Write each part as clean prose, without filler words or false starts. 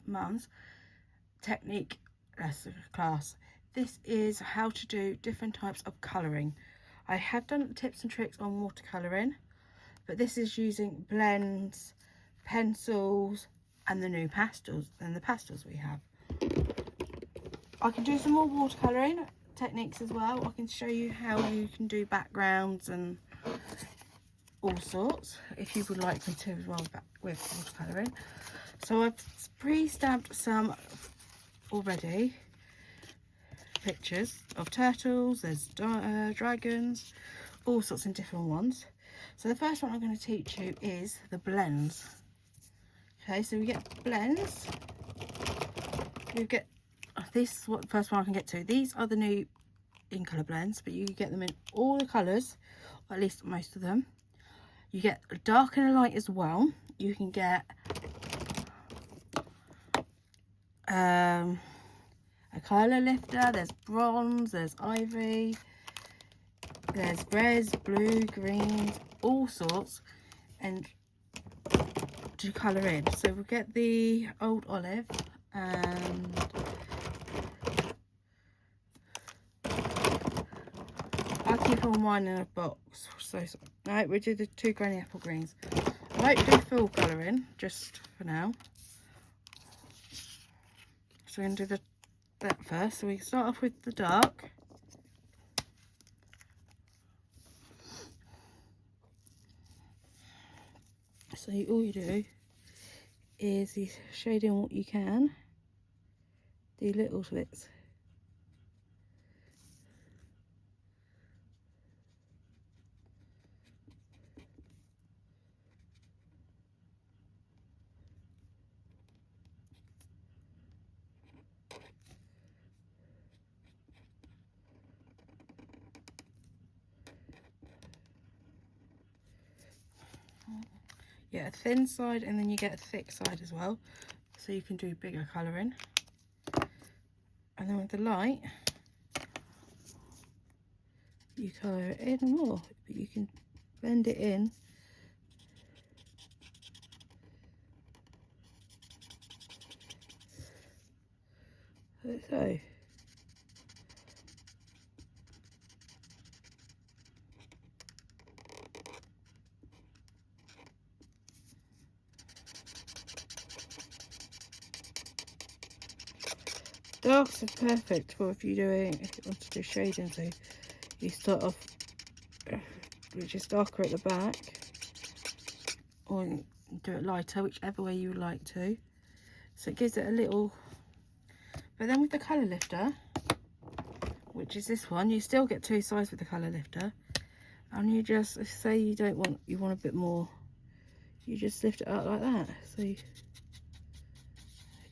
Mum's technique lesson class. This is how to do different types of colouring. I have done tips and tricks on watercolouring, but this is using blends, pencils, and the new pastels and the pastels we have. I can do some more watercolouring techniques as well. I can show you how you can do backgrounds and all sorts if you would like me to as well with watercolouring. So I've pre-stamped some already pictures of turtles, there's dragons, all sorts of different ones. So the first one I'm going to teach you is the blends. Okay, so we get blends. You get this is what the first one I can get to. These are the new in colour blends, but you get them in all the colours, or at least most of them. You get a dark and a light as well. You can get a colour lifter, there's bronze, there's ivory, there's reds, blue, greens, all sorts, and to colour in. So we'll get the old olive, and I'll keep all mine in a box. So right, we do the 2 granny apple greens. I won't do full colouring just for now. So we're going to do that first. So we start off with the dark. So all you do is you shade in what you can, do little bits. You get a thin side and then you get a thick side as well, so you can do bigger colouring. And then with the light, you colour it in more, but you can blend it in. So. Darks are perfect for if you want to do shading. So you start off which is darker at the back, or do it lighter, whichever way you like to. So it gives it a little. But then with the colour lifter, which is this one, you still get 2 sides with the colour lifter, and you just say you want a bit more, you just lift it up like that. So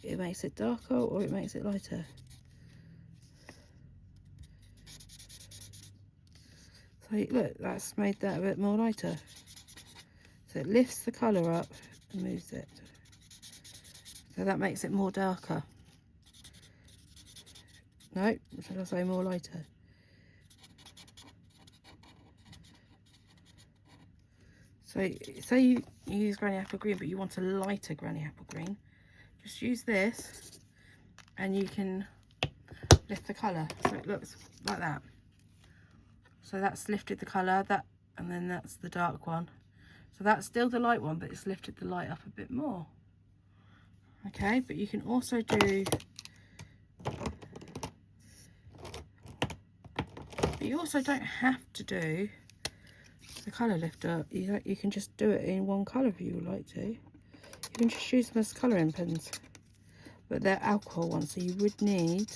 it makes it darker or it makes it lighter. So look, that's made that a bit more lighter. So it lifts the colour up and moves it. So that makes it more darker. No, should I say more lighter? So say you use granny apple green, but you want a lighter granny apple green, just use this and you can lift the colour so it looks like that. So that's lifted the colour, and then that's the dark one. So that's still the light one, but it's lifted the light up a bit more. Okay, but you can also do, but you also don't have to do the colour lifter. You can just do it in one colour if you would like to. You can just use them as colouring pens, but they're alcohol ones, so you would need,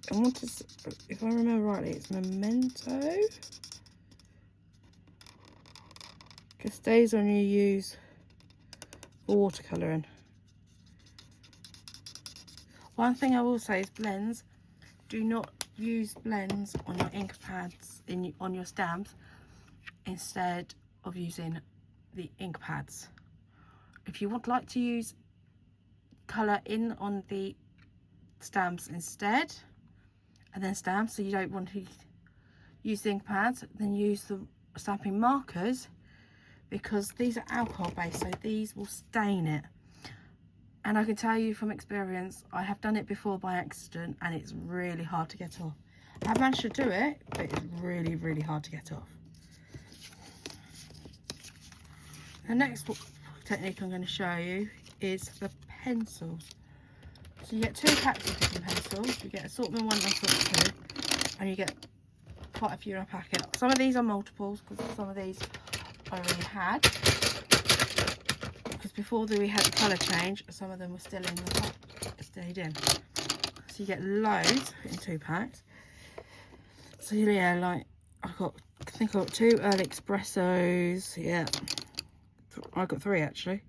and what is, if I remember rightly, it's Memento. Just stays on you use for watercolouring. One thing I will say is blends. Do not use blends on your ink pads on your stamps instead of using the ink pads. If you would like to use colour in on the stamps instead, and then stamps, so you don't want to use the ink pads, then use the stamping markers, because these are alcohol based, so these will stain it. And I can tell you from experience, I have done it before by accident and it's really hard to get off. I've managed to do it, but it's really, really hard to get off. The next technique I'm going to show you is the pencils. So you get 2 packs of different pencils. You get assortment 1 and assortment 2, and you get quite a few in a packet. Some of these are multiples because some of these I already had. Because before we had the colour change, some of them were still in the pack, stayed in. So you get loads in 2 packs. So yeah, like I think I got 2 early espressos. Yeah, I got 3 actually.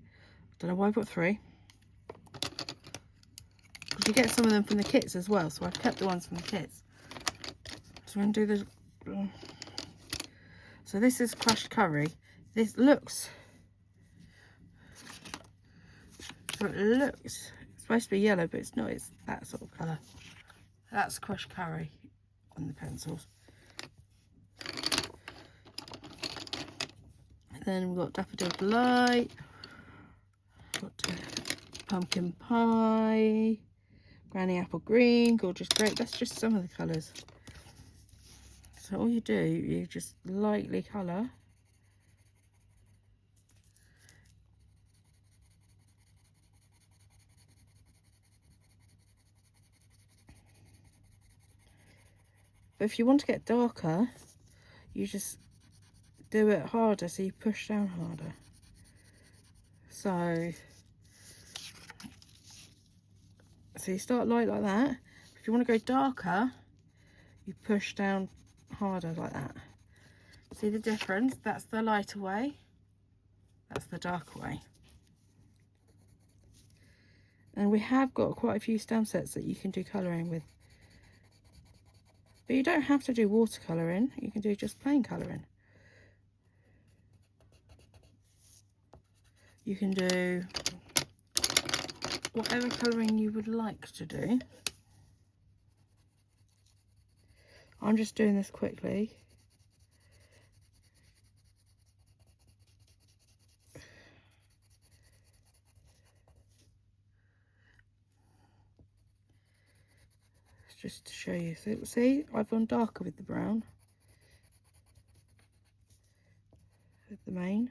Don't know why I got 3. Because you get some of them from the kits as well, so I've kept the ones from the kits. So I'm going to do this. So this is crushed curry. This looks, so it looks, it's supposed to be yellow, but it's not. It's that sort of colour. That's crushed curry on the pencils. And then we've got Daffodil Delight. Got pumpkin pie, granny apple green, gorgeous grape. That's just some of the colours. So all you do, you just lightly colour. But if you want to get darker, you just do it harder, so you push down harder. So you start light like that. If you want to go darker, you push down harder like that. See the difference? That's the lighter way, that's the darker way. And we have got quite a few stamp sets that you can do colouring with. But you don't have to do watercolouring, you can do just plain colouring. You can do whatever colouring you would like to do. I'm just doing this quickly. Just to show you. So see, I've gone darker with the brown, with the main.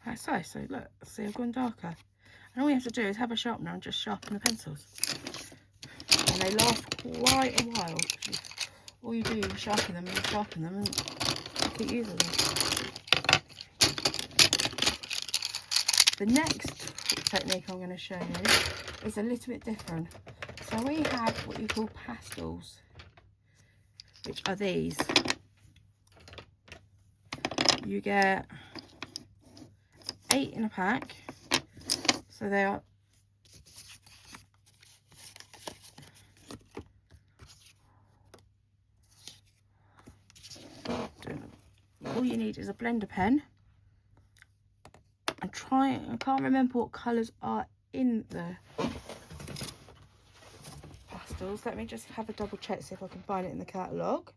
Like so. So look, see, I've gone darker. And all you have to do is have a sharpener and just sharpen the pencils. And they last quite a while. All you do is sharpen them and keep using them. The next technique I'm going to show you is a little bit different. So we have what you call pastels, which are these. You get 8 in a pack, so they are all you need is a blender pen, and I can't remember what colours are in the pastels. Let me just have a double check, see if I can find it in the catalogue.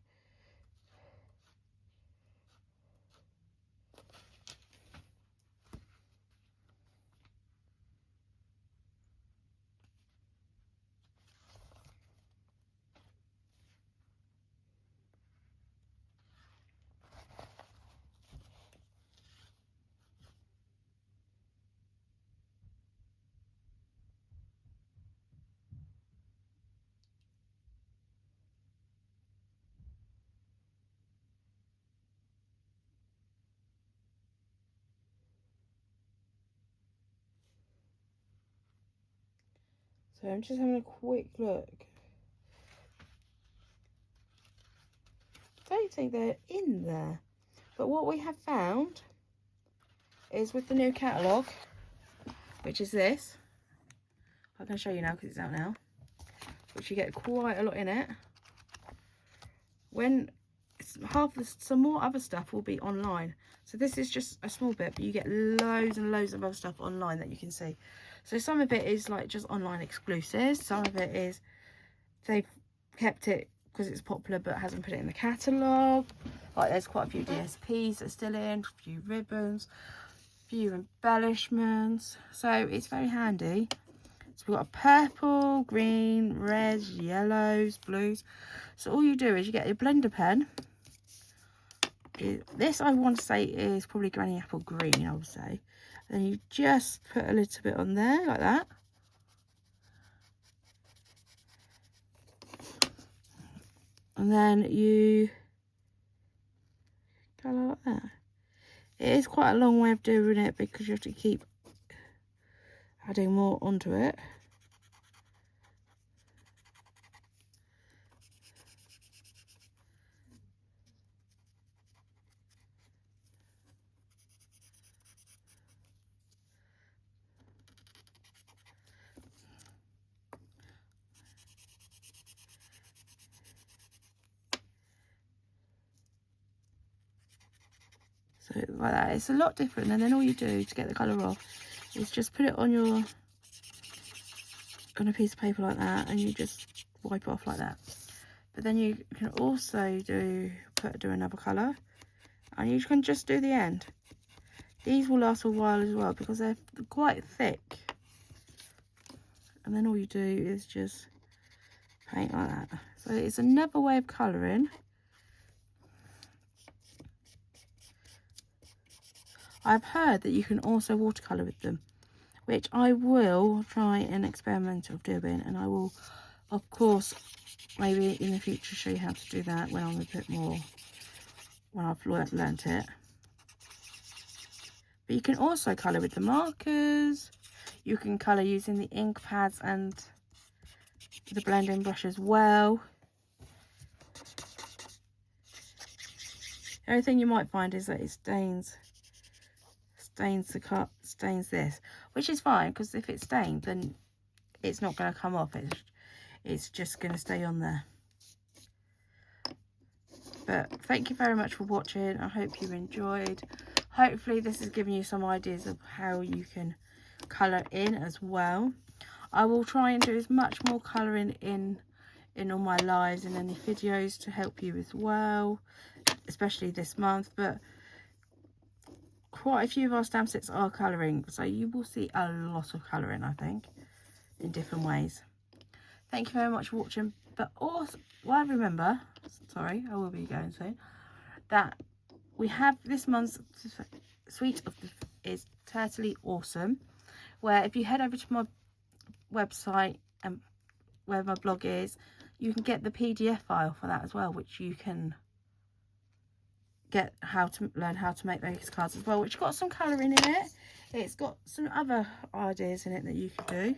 So I'm just having a quick look. I don't think they're in there. But what we have found is with the new catalogue, which is this. I can show you now because it's out now. Which you get quite a lot in it. When some more other stuff will be online. So this is just a small bit, but you get loads and loads of other stuff online that you can see. So some of it is like just online exclusives, some of it is they've kept it because it's popular but hasn't put it in the catalogue. Like there's quite a few DSPs that are still in, a few ribbons, a few embellishments, so it's very handy. So we've got a purple, green, red, yellows, blues. So all you do is you get your blender pen. This I want to say is probably Granny Apple Green, I would say. Then you just put a little bit on there like that. And then you colour like that. It is quite a long way of doing it because you have to keep adding more onto it. So like that, it's a lot different, and then all you do to get the colour off is just put it on a piece of paper like that, and you just wipe it off like that. But then you can also do another colour, and you can just do the end. These will last a while as well because they're quite thick. And then all you do is just paint like that. So it's another way of colouring. I've heard that you can also watercolour with them, which I will try an experiment of doing, and I will, of course, maybe in the future show you how to do that when I'm a bit more, when I've learnt it. But you can also colour with the markers. You can colour using the ink pads and the blending brush as well. The only thing you might find is that it stains this, which is fine because if it's stained then it's not going to come off, it's just going to stay on there. But thank you very much for watching. I hope you enjoyed. Hopefully this has given you some ideas of how you can colour in as well. I will try and do as much more colouring in all my lives and any videos to help you as well, especially this month. But quite a few of our stamp sets are colouring, so you will see a lot of colouring, I think, in different ways. Thank you very much for watching. But also, well, remember, sorry, I will be going soon, that we have this month's Sweet of the is Totally Awesome, where if you head over to my website and where my blog is, you can get the PDF file for that as well, which you can get learn how to make those cards as well, which got some colouring in it. It's got some other ideas in it that you could do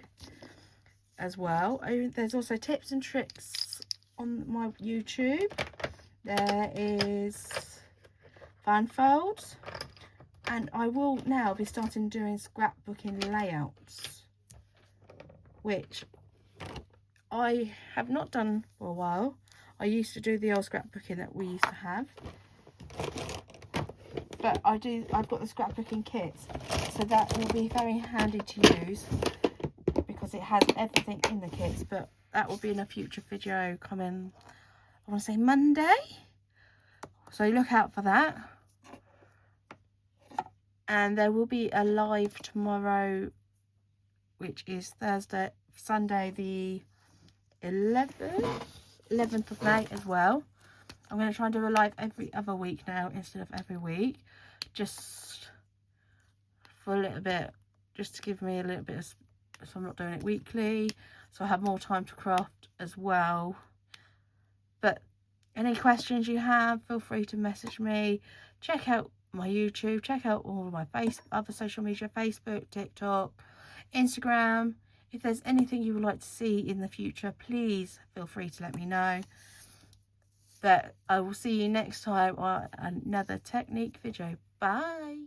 as well. There's also tips and tricks on my YouTube. There is fan folds, and I will now be starting doing scrapbooking layouts, which I have not done for a while. I used to do the old scrapbooking that we used to have, but I've got the scrapbooking kits, so that will be very handy to use because it has everything in the kits. But that will be in a future video coming, I want to say Monday, so look out for that. And there will be a live tomorrow, which is Sunday the 11th of May as well. I'm going to try and do a live every other week now instead of every week, just for a little bit, just to give me a little bit of, so I'm not doing it weekly, so I have more time to craft as well. But any questions you have, feel free to message me. Check out my YouTube, check out all of my other social media, Facebook, TikTok, Instagram. If there's anything you would like to see in the future, please feel free to let me know. But I will see you next time on another technique video. Bye.